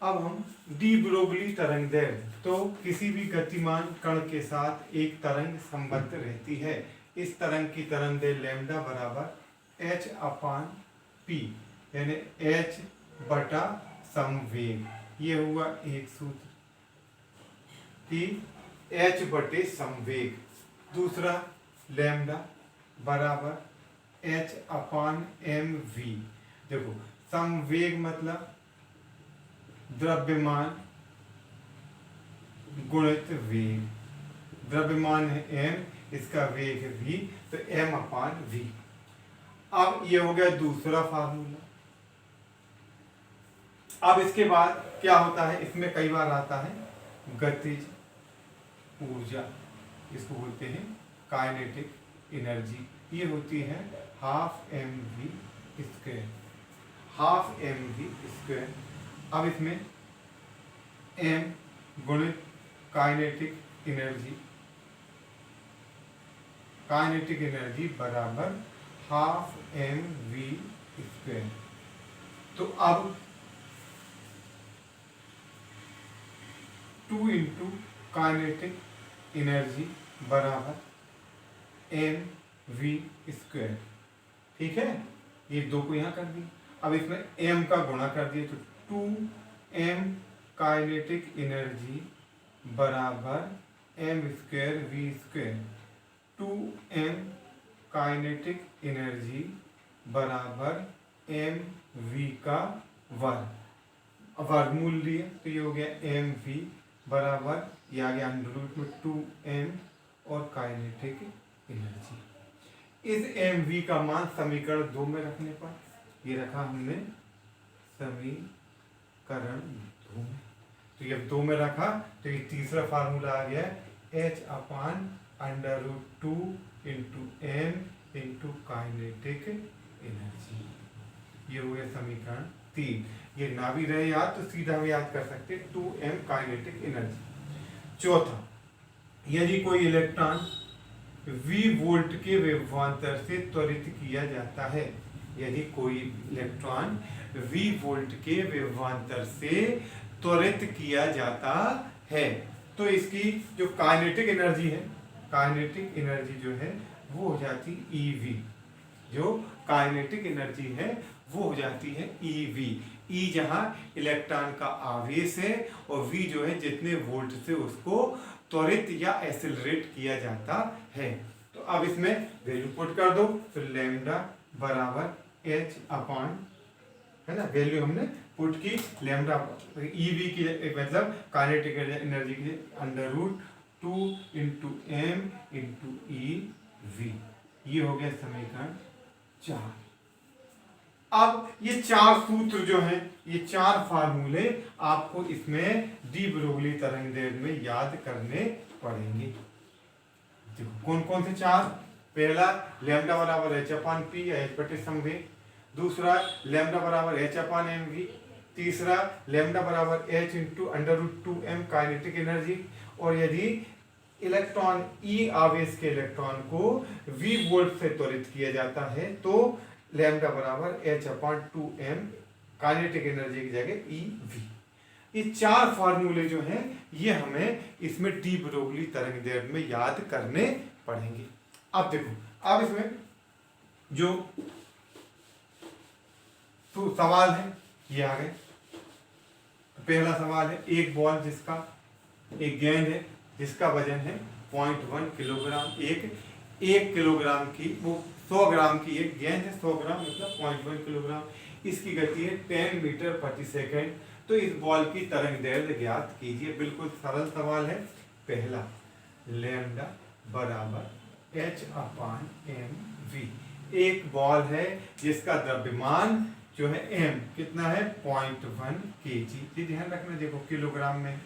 अब हम de Broglie तरंग दैर्ध्य, तो किसी भी गतिमान कण के साथ एक तरंग संबद्ध रहती है। इस तरंग की तरंग दैर्ध्य लैम्डा बराबर एच अपान पी, यानी एच बटा समवेग। ये हुआ एक सूत्र कि एच बटे समवेग। दूसरा लैम्डा बराबर एच अपान एम वी। देखो समवेग मतलब द्रव्यमान गुणित वेग। द्रव्यमान है एम, इसका वेग है वी, तो एम अपान वी। अब ये हो गया दूसरा फार्मूला। अब इसके बाद क्या होता है, इसमें कई बार आता है गतिज ऊर्जा, इसको बोलते हैं काइनेटिक एनर्जी। ये होती है half M V square, half M V square. अब इसमें एम गुणित काइनेटिक एनर्जी, काइनेटिक एनर्जी बराबर हाफ एम वी स्क्वायर। तो अब 2 इंटू काइनेटिक एनर्जी बराबर एम वी स्क्वायर। ठीक है, ये दो को यहाँ कर दिए। अब इसमें एम का गुणा कर दिए, तो 2m काइनेटिक एनर्जी बराबर M square V square. 2m kinetic energy बराबर एम वी का वर्ग। वर्गमूल लिए तो ये हो गया एम वी बराबर, ये आ गया अंडर रूट में 2m और काइनेटिक एनर्जी। इस एम वी का मान समीकरण 2 में रखने पर, ये रखा हमने समीकरण 2 में, तो ये 2 में रखा तो ये तीसरा फार्मूला आ गया H upon under root 2 into M into kinetic energy. ये हो गया समीकरण 3। ये ना भी रहे याद तो सीधा हम याद कर सकते 2m काइनेटिक एनर्जी। चौथा, यदि कोई इलेक्ट्रॉन v वोल्ट के विभवांतर से त्वरित किया जाता है, यदि कोई इलेक्ट्रॉन v वोल्ट के विभवांतर से त्वरित किया जाता है, तो इसकी जो काइनेटिक एनर्जी है, काइनेटिक एनर्जी जो है वो हो जाती EV। जो काइनेटिक एनर्जी है वो हो जाती है EV। E जहां इलेक्ट्रॉन का आवेश है और V जो है जितने वोल्ट से उसको त्वरित या एक्सेलरेट किया जाता है। तो अब इसमें वैल्यू पुट कर दो, तो लैम्डा बराबर एच अपान, है ना, वैल्यू हमने पुट की लैम्डा EV की, मतलब काइनेटिक एनर्जी की under root 2 into M into EV। ये हो गया समीकरण 4। अब ये 4 सूत्र जो हैं, ये 4 फार्मूले आपको इसमें डी ब्रोगली तरंग दैर्ध्य में याद करने पड़ेंगे। देखो कौन कौन से 4? पहला लैम्डा बराबर एच अपान पी, एच बटे समवेग। दूसरा लैम्डा बराबर एच अपान एम वी। तीसरा लैम्डा बराबर H into under root 2m kinetic energy. और यदि इलेक्ट्रॉन ई आवेश के इलेक्ट्रॉन को v वोल्ट से त्वरित किया जाता है, तो लैम्डा बराबर एच अपान 2m काइनेटिक एनर्जी की जगह EV। ये 4 फार्मूले जो हैं ये हमें इसमें डी ब्रोगली तरंग दैर्ध्य में याद करने पड़ेंगे। अब देखो, अब इसमें जो तो सवाल है ये आ गए। पहला सवाल है, एक बॉल जिसका, एक गेंद है जिसका वजन है 0.1 किलोग्राम, एक किलोग्राम की, वो 100 ग्राम की एक गेंद है, 100 ग्राम मतलब 0.1 किलोग्राम। इसकी गति है 10 मीटर प्रति सेकंड। तो इस बॉल की तरंग दैर्ध्य ज्ञात कीजिए। बिल्कुल सरल सवाल है। पहला लैम्डा बराबर एच अपान एम वी। एक बॉल है जिसका द्रव्यमान जो है m कितना है 0.1 kg, ध्यान रखना, देखो किलोग्राम में।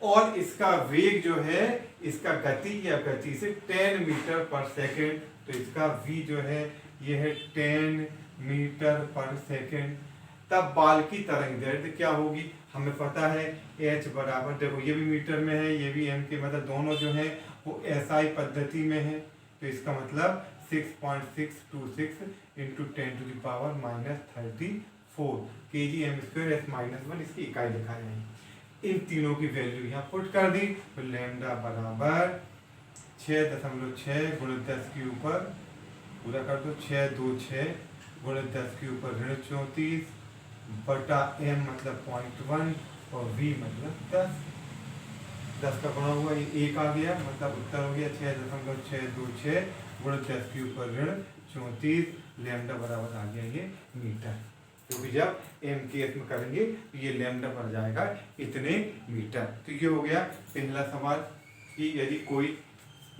और इसका वेग जो है, इसका गति या गति से 10 मीटर पर सेकंड, तो इसका v जो है ये है 10 मीटर पर सेकंड। तब बॉल की तरंग दैर्ध्य क्या होगी, हमें पता है h बराबर, देखो ये भी मीटर में है, ये भी m के, मतलब दोनों जो है वो SI पद्धति में है। तो इसका मतलब 6.626 इंटू 10⁻³ 4 kg/m², s-1 इसकी इकाई लिखा जाएगी। इन तीनों की वैल्यू यहाँ पुट कर दी तो लैम्डा बराबर 6.6 गुणित 10 के ऊपर पूरा कर दो 626 गुणित 10 के ऊपर ऋण 34 बटा m मतलब 0.1 और v मतलब 10 का गुणा हुआ ये 1 आ गया मतलब उत्तर हो गया 6.626 गुणित 10 के ऊपर ऋण 34 लैम्डा बराबर आ गया ये मीटर, क्योंकि जब m केस में करेंगे तो ये लैम्डा पर जाएगा इतने मीटर। तो ये हो गया पहला सवाल कि यदि कोई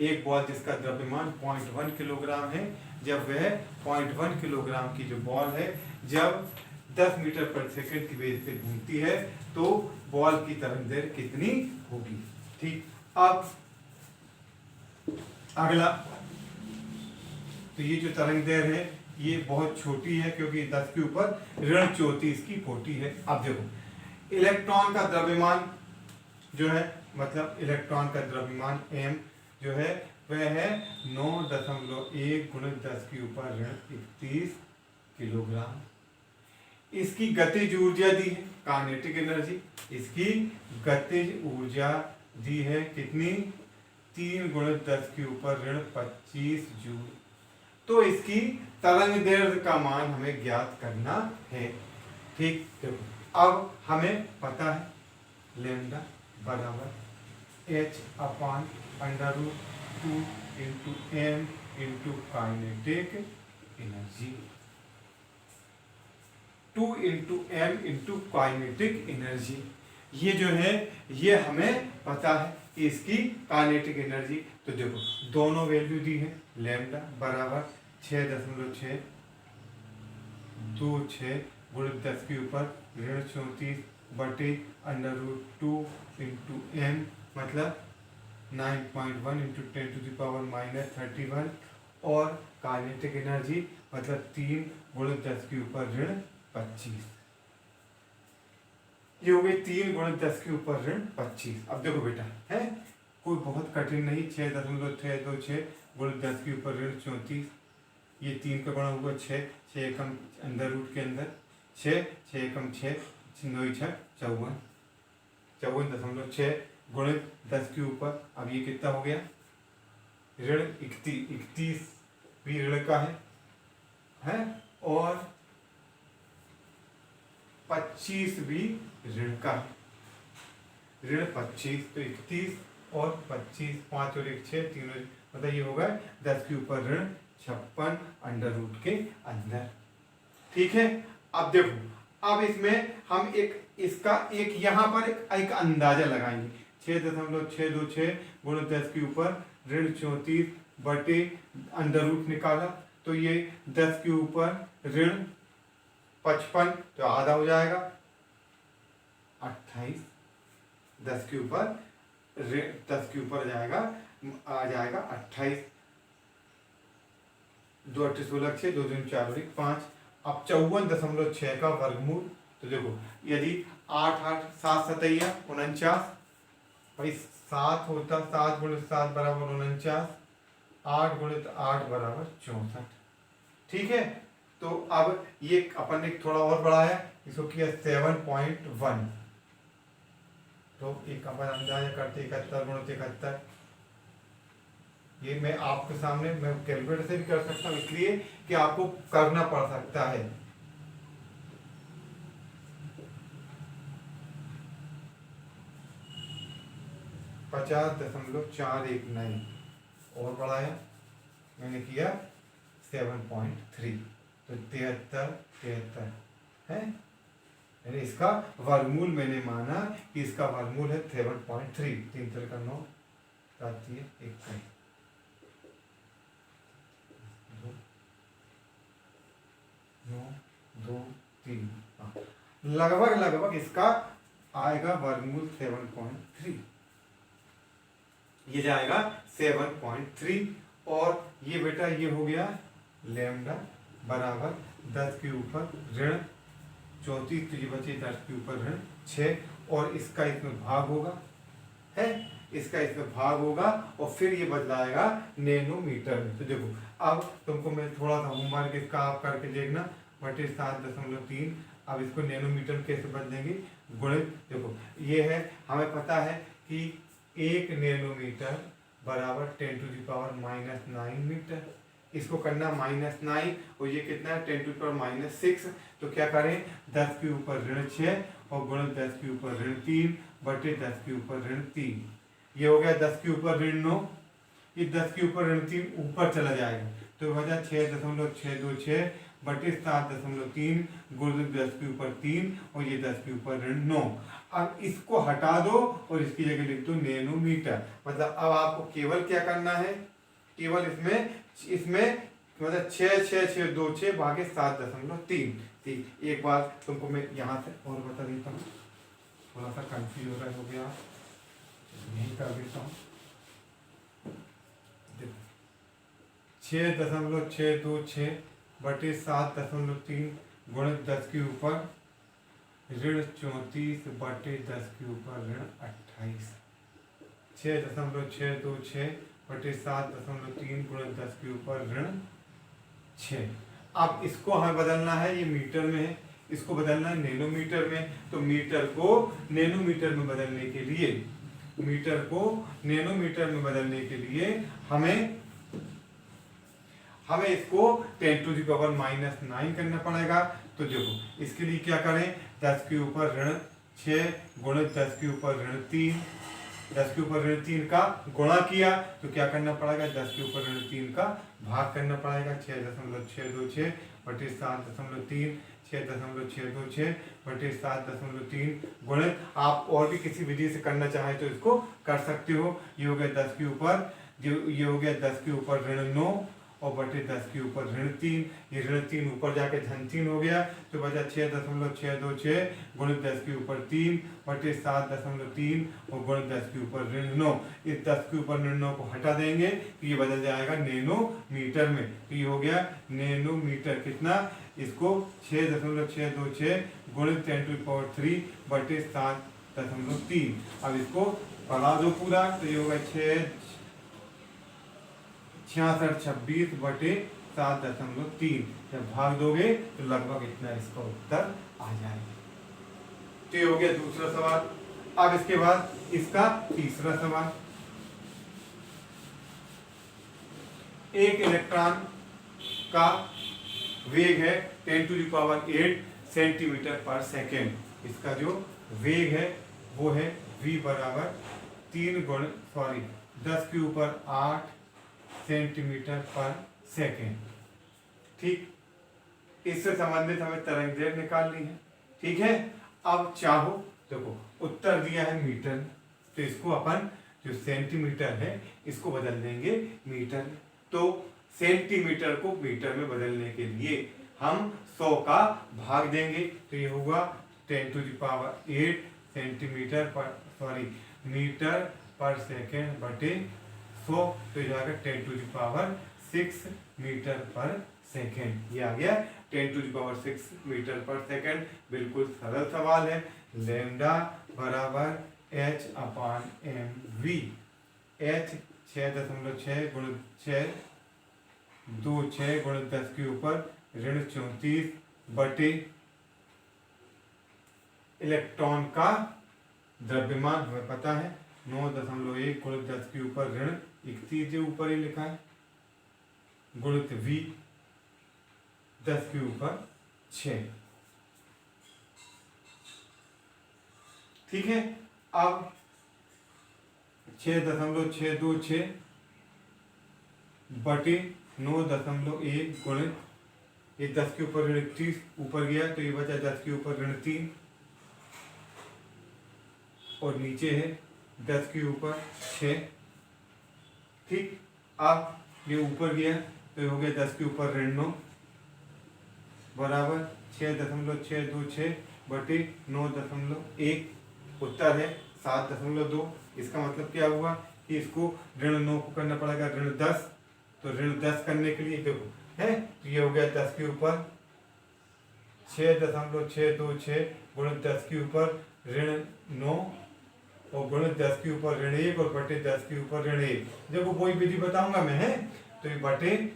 एक बॉल जिसका द्रव्यमान 0.1 किलोग्राम है, जब वह 0.1 किलोग्राम की जो बॉल है जब 10 मीटर पर सेकंड की वेग से घूमती है तो बॉल की तरंग दैर्घ्य कितनी होगी। ठीक, अब अगला, तो ये जो तरंग दैर्घ्य है ये बहुत छोटी है क्योंकि 10 के ऊपर ऋण 34 की 40 है। अब देखो इलेक्ट्रॉन का द्रव्यमान जो है मतलब इलेक्ट्रॉन का द्रव्यमान m जो है वह है 9.1 गुणित 10 के ऊपर ऋण 31 किलोग्राम। इसकी गतिज ऊर्जा दी है काइनेटिक एनर्जी, इसकी गतिज ऊर्जा दी है कितनी 3 गुणित 10 के ऊपर ऋण 25 जूल। तो इसकी तरंग दैर्घ्य का मान हमें ज्ञात करना है। ठीक, देखो अब हमें पता है लैम्डा बराबर h/√2 into m into kinetic energy, 2 into m into kinetic energy. ये जो है ये हमें पता है इसकी काइनेटिक एनर्जी। तो देखो दोनों वैल्यू दी है लैम्डा बराबर 6.626 गुणित 10 के ऊपर ऋण 34 बटे √2 इंटू m मतलब 9.1 इंटू 10⁻⁻31 और काइनेटिक एनर्जी मतलब 3 गुणित 10 के ऊपर ऋण 25। ये हो गई 3 गुणित 10 के ऊपर ऋण 25। अब देखो बेटा है कोई बहुत कठिन नहीं, 6.626 गुणित 10 के ऊपर ऋण 34, ये 3 का गुणा हुआ 6, 6 एकम अंदर रूट के अंदर 6, 6 एकम 6, 9 6 54, 54.6 गुणित 10 के ऊपर, अब ये कितना हो गया ऋण 31 भी ऋण का है और 25 भी ऋण का है, ऋण 25 तो 31 और 25 5 और 1 6 तीनों मतलब ये होगा 10 के ऊपर ऋण 56 अंडर रूट के अंदर। ठीक है, अब देखो अब इसमें हम इसका एक यहाँ पर एक अंदाजा लगाएंगे 6.626 गुणित 10 के ऊपर ऋण 34 बटे अंडर रूट निकाला तो ये 10 के ऊपर ऋण 55 तो आधा हो जाएगा 28, 10 के ऊपर जाएगा आ जाएगा 28, 2 8 16 6 2 2 4 और 1 5। अब 54.6 का वर्गमूल, तो देखो यदि 8 8 7 7 49 भाई 7 होता 7 गुणित 7 बराबर 49, 8 गुणित 8 बराबर 64। ठीक है, तो अब ये अपन ने थोड़ा और बढ़ाया इसको किया 7.1, तो एक अपन अंदाजा करते 71 गुणित 71, ये मैं आपके सामने मैं कैलकुलेटर से भी कर सकता हूँ इसलिए कि आपको करना पड़ सकता है। $50.419 और बढ़ाया मैंने किया 7.3, तो 73 है, यानी इसका वर्गमूल मैंने माना कि इसका वर्गमूल है 7.3, 3 3 का 9 7 1 9 2 3 लगभग इसका आएगा वर्गमूल 7.3, ये जाएगा 7.3 और ये बेटा ये हो गया लैम्डा बराबर 10 के ऊपर ऋण 34 तो ये बचे 10 के ऊपर ऋण 6 और इसका इसमें भाग होगा है, इसका इसमें भाग होगा और फिर ये बदलाएगा नैनोमीटर में। तो देखो अब तुमको मैं थोड़ा सा होमवर्क इसका आप करके देखना, बटे 7.3 अब इसको नैनोमीटर में कैसे बदलेंगे, गुणित, देखो ये है, हमें पता है कि 1 नैनोमीटर बराबर 10⁻⁻9 मीटर। इसको करना -9 और ये कितना है 10⁻⁻6। तो क्या करें, 10 के ऊपर ऋण 6 और गुणित 10 के ऊपर ऋण 3 बटे 10 के ऊपर ऋण 3। ये हो गया 10 के ऊपर ऋण 9, ये 10 के ऊपर ऋण 3 ऊपर चला जाएगा तो हो जाए 6.626 बटे 7.3 गुणित 10 के ऊपर 3 और ये 10 के ऊपर ऋण 9। अब इसको हटा दो और इसकी जगह लिख दो नैनोमीटर। मतलब अब आपको केवल क्या करना है, केवल इसमें मतलब 6.626 भागे 7.3। ठीक, एक बार तुमको मैं यहाँ से और बता देता हूँ, थोड़ा सा कंफ्यूज हो गया, यही कर देता हूँ। 6.626 बटे 7.3 गुणित 10 के ऊपर ऋण 34 बटे 10 के ऊपर ऋण 28। 6.626 बटे 7.3 गुणित 10 के ऊपर ऋण 6। अब इसको हमें बदलना है, ये मीटर में है, इसको बदलना है नैनोमीटर में। तो मीटर को नैनोमीटर में बदलने के लिए, मीटर को नैनोमीटर में बदलने के लिए हमें इसको 10⁻⁻9 करना पड़ेगा। तो देखो इसके लिए क्या करें, 10 के ऊपर ऋण 6 गुणित 10 के ऊपर ऋण 3, 10 के ऊपर ऋण 3 का गुणा किया तो क्या करना पड़ेगा, 10 के ऊपर ऋण 3 का भाग करना पड़ेगा। 6.626 बटे 7.3, 6.626 बटे 7.3 गुणित, आप और भी किसी विधि से करना चाहे तो इसको कर सकते हो। ये हो गया 10 के ऊपर, ये हो गया 10 के ऊपर ऋण 9 और बटे 10 के ऊपर ऋण 3, ये ऋण 3 ऊपर जाके धन 3 हो गया तो बचा 6.626 गुणित 10 के ऊपर 3 बटे 7.3 और गुणित 10 के ऊपर ऋण 9। इस 10 के ऊपर ऋण 9 को हटा देंगे तो ये बदल जाएगा नैनोमीटर में। तो ये हो गया नैनोमीटर, कितना, इसको 6.626 गुणित 10⁻³ बटे 7.3। अब इसको बढ़ा दो पूरा तो ये होगा 6626 बटे 7.3। जब भाग दोगे तो लगभग इतना इसका उत्तर आ जाएगा। तो ये हो गया दूसरा सवाल। अब इसके बाद इसका तीसरा सवाल, एक इलेक्ट्रॉन का वेग है 10⁸ सेंटीमीटर पर सेकेंड। इसका जो वेग है वो है v बराबर 10 के ऊपर 8 सेंटीमीटर पर सेकेंड। ठीक, इससे संबंधित हमें तरंग दैर्घ्य निकालनी है। ठीक है, अब चाहो, देखो उत्तर दिया है मीटर, तो इसको अपन जो सेंटीमीटर है इसको बदल देंगे मीटर में। तो सेंटीमीटर को मीटर में बदलने के लिए हम 100 का भाग देंगे तो ये होगा 10⁸ सेंटीमीटर पर मीटर पर सेकेंड बटे 100, तो ये आएगा 10⁶ मीटर पर सेकेंड। ये आ गया 10⁶ मीटर पर सेकेंड। बिल्कुल सरल सवाल है। लैम्डा बराबर h/mv। h 6.6 गुणित 626 गुणित 10 के ऊपर ऋण 34 बटे इलेक्ट्रॉन का द्रव्यमान हमें पता है 9.1 गुणित 10 के ऊपर ऋण 31, जो ऊपर ही लिखा है, गुणित v 10 के ऊपर 6। ठीक है, अब 6.626 बटे 9.1 गुणित ये 10 के ऊपर ऋण 31 ऊपर गया तो ये बचा 10 के ऊपर ऋण 3 और नीचे है 10 के ऊपर 6। ठीक, अब ये ऊपर गया तो ये हो गया 10 के ऊपर ऋण 9 बराबर 6.626 बटे 9.1। उत्तर है 7.2। इसका मतलब क्या हुआ कि इसको ऋण 9 को करना पड़ेगा ऋण 10। तो ऋण 10 करने के लिए देखो है, तो ये हो गया 10 के ऊपर 6.626 गुणित 10 के ऊपर ऋण 9 और गुणित 10 के ऊपर ऋण 1 और बटे 10 के ऊपर ऋण 1। जब वही विधि बताऊंगा मैं, है तो ये बटे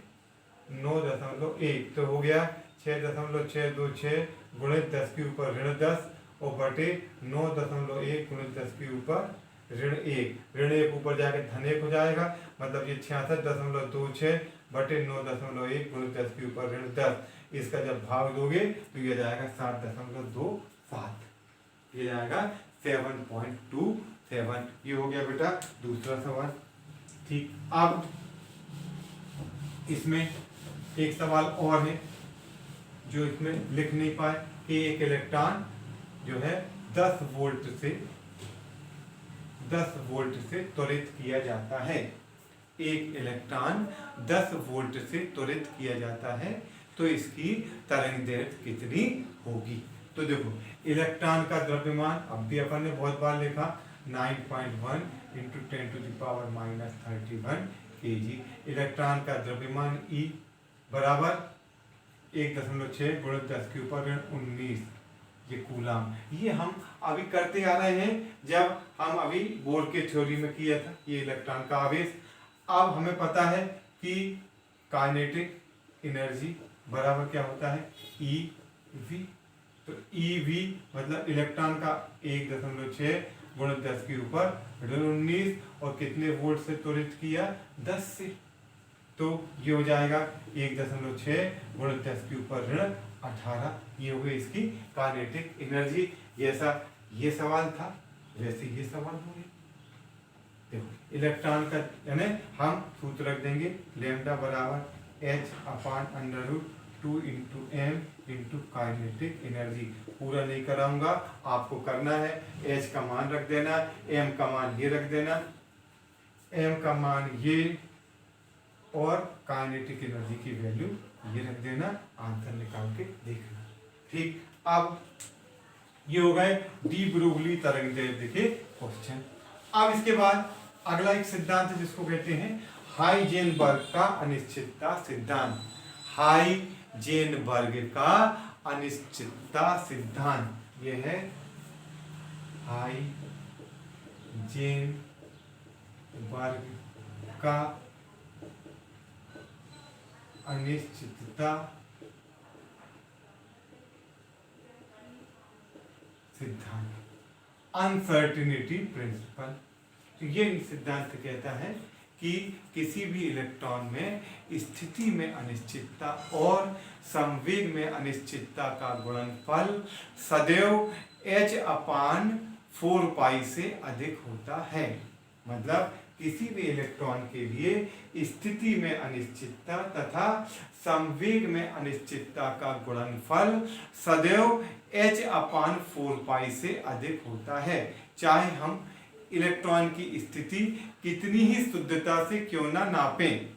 9.1 तो हो गया 6.626 गुणित 10 के ऊपर ऋण 10 और बटे 9.1 गुणित 10 के ऊपर ऋण 1। ऋण 1 ऊपर जाके धन 1 हो जाएगा, मतलब ये 66.26 बटे 9.1 गुणित 10 के ऊपर ऋण 10। इसका जब भाग दोगे तो ये जाएगा 7.27, ये जाएगा 7.27। ये हो गया बेटा दूसरा सवाल। ठीक, अब इसमें एक सवाल और है जो इसमें लिख नहीं पाए कि एक इलेक्ट्रॉन जो है 10 वोल्ट से त्वरित किया जाता है। एक इलेक्ट्रॉन 10 वोल्ट से त्वरित किया जाता है, तो इसकी तरंग दैर्ध्य कितनी होगी। तो देखो इलेक्ट्रॉन का द्रव्यमान अब भी अपन ने बहुत बार लिखा 9.1 इंटू 10⁻31 kg। इलेक्ट्रॉन का द्रव्यमान E बराबर 1.6 गुणित 10 के ऊपर ऋण 19 ये कूलाम। ये हम अभी करते आ रहे हैं, जब हम अभी बोर के थ्योरी में किया था ये इलेक्ट्रॉन का आवेश। अब हमें पता है कि काइनेटिक एनर्जी बराबर क्या होता है EV। तो EV मतलब इलेक्ट्रॉन का 1.6 गुणित 10 के ऊपर ऋण 19 और कितने वोल्ट से त्वरित किया 10 से, तो ये हो जाएगा 1.6 गुणित 10 के ऊपर ऋण 18। ये हो गई इसकी काइनेटिक एनर्जी। जैसा ये सवाल था वैसे ये सवाल हो गया। देखो इलेक्ट्रॉन का यानी हम सूत्र रख देंगे लैम्डा बराबर h/√2 into M into kinetic energy. पूरा नहीं कराऊंगा, आपको करना है। h का मान रख देना, m का मान ये रख देना, m का मान ये और काइनेटिक एनर्जी की वैल्यू ये रख देना, आंसर निकाल के देखना। ठीक, अब ये हो गए डी ब्रोगली तरंग दैर्ध्य के क्वेश्चन। अब इसके बाद अगला एक सिद्धांत है जिसको कहते हैं हाइजेनबर्ग का अनिश्चितता सिद्धांत। हाइजेनबर्ग का अनिश्चितता सिद्धांत ये है हाइजेनबर्ग का अनिश्चितता सिद्धांत, अनसर्टिनिटी प्रिंसिपल। तो ये सिद्धांत कहता है कि किसी भी इलेक्ट्रॉन में स्थिति में अनिश्चितता और संवेग में अनिश्चितता का गुणनफल सदैव h/4π से अधिक होता है। मतलब किसी भी इलेक्ट्रॉन के लिए स्थिति में अनिश्चितता तथा संवेग में अनिश्चितता का गुणनफल सदैव h/4π से अधिक होता है। चाहे हम इलेक्ट्रॉन की स्थिति कितनी ही शुद्धता से क्यों ना नापें,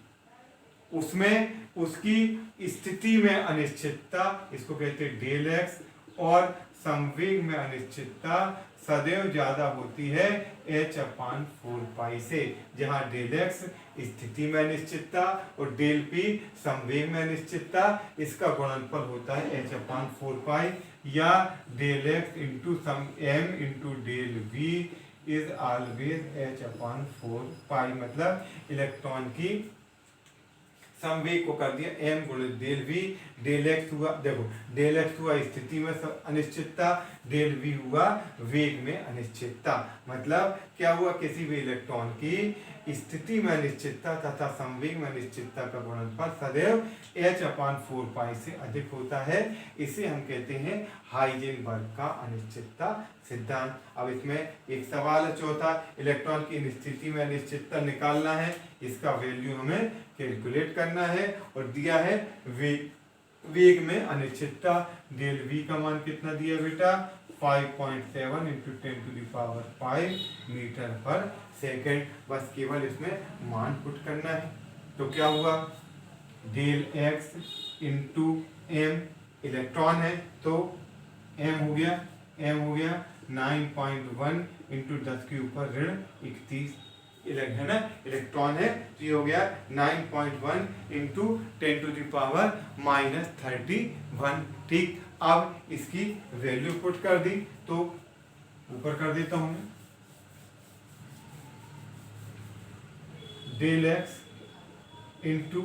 उसमें उसकी स्थिति में अनिश्चितता इसको कहते हैं डेल एक्स और संवेग में अनिश्चितता सदैव ज्यादा होती है h/4π से। जहां डेल एक्स स्थिति में अनिश्चितता और डेल पी संवेग में अनिश्चितता, इसका गुणनफल होता है h/4π या del X into some m into del V is always h/4π। मतलब इलेक्ट्रॉन की संवेग को कर दिया m गुणित डेल वी, डेल एक्स हुआ, देखो डेल एक्स हुआ स्थिति में अनिश्चितता, डेल वी हुआ वेग में अनिश्चितता। मतलब क्या हुआ, किसी भी इलेक्ट्रॉन की स्थिति में अनिश्चितता तथा संवेग में अनिश्चितता का गुणनफल सदैव h/4π से अधिक होता है। इसे हम कहते हैं हाइजेनबर्ग का अनिश्चितता सिद्धांत। अब इसमें एक सवाल है चौथा, इलेक्ट्रॉन की स्थिति में अनिश्चितता निकालना है, इसका वैल्यू हमें कैलकुलेट करना है और दिया है वेग में अनिश्चितता। डेल वी का मान कितना दिया बेटा 5.7 इंटू 10⁵ मीटर पर सेकेंड। बस केवल इसमें मान पुट करना है। तो क्या हुआ, del X into M, electron है तो एम हो गया 9.1 इंटू 10 के ऊपर ऋण 31 है ना, इलेक्ट्रॉन है तो ये हो गया 9.1 इंटू 10⁻31। ठीक, अब इसकी वैल्यू पुट कर दी तो ऊपर कर देता हूं मैं, del X into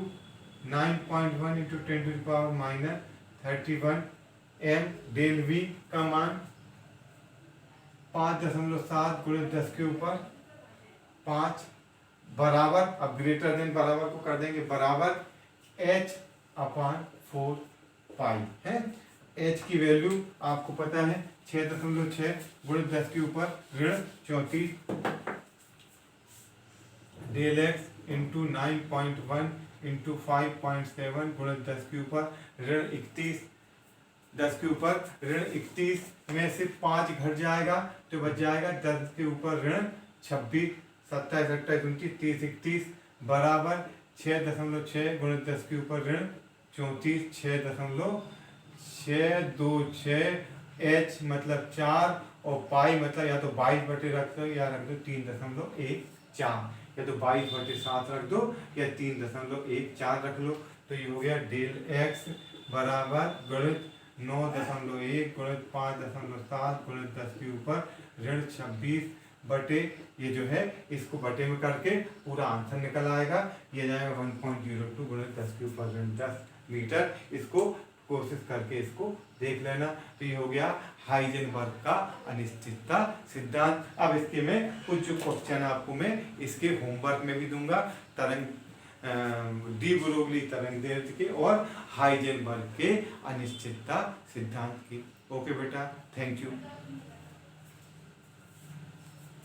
9.1 into 10⁻31 m del v का मान 5.7 गुणित 10 के ऊपर 5 बराबर, अब ग्रेटर देन बराबर को कर देंगे बराबर h अपान 4 पाई है। h की वैल्यू आपको पता है 6.6 गुणित 10 के ऊपर ऋण 34 डेल x इंटू 9.1 इंटू 5.7 गुणित 10 के ऊपर ऋण 31, 10 के ऊपर ऋण 31 में से 5 घट जाएगा तो बच जाएगा 10 के ऊपर ऋण 26, 27, 28, 29, 30, 31 बराबर 6.6 गुणित 10 के ऊपर ऋण 34, 6.626 h मतलब 4 और पाई मतलब या तो 22 बटे रख दो या रख दो 3.14, या तो 22/7 रख दो या 3.14 रख लो। तो ये हो गया डेल x बराबर गणित 9.1 गुणित 5.7 गुणित 10 के ऊपर ऋण 26 बटे, ये जो है इसको बटे में करके पूरा आंसर निकल आएगा। ये जाएगा 1.02 गुणित 10 के ऊपर ऋण 10 मीटर। इसको कोशिश करके इसको देख लेना। तो ये हो गया हाइजेनबर्ग का अनिश्चितता सिद्धांत। अब इसके में कुछ जो क्वेश्चन आपको मैं इसके होमवर्क में भी दूंगा, तरंग डी ब्रोगली तरंग दैर्ध्य के और हाइजेनबर्ग के अनिश्चितता सिद्धांत की। ओके बेटा, थैंक यू।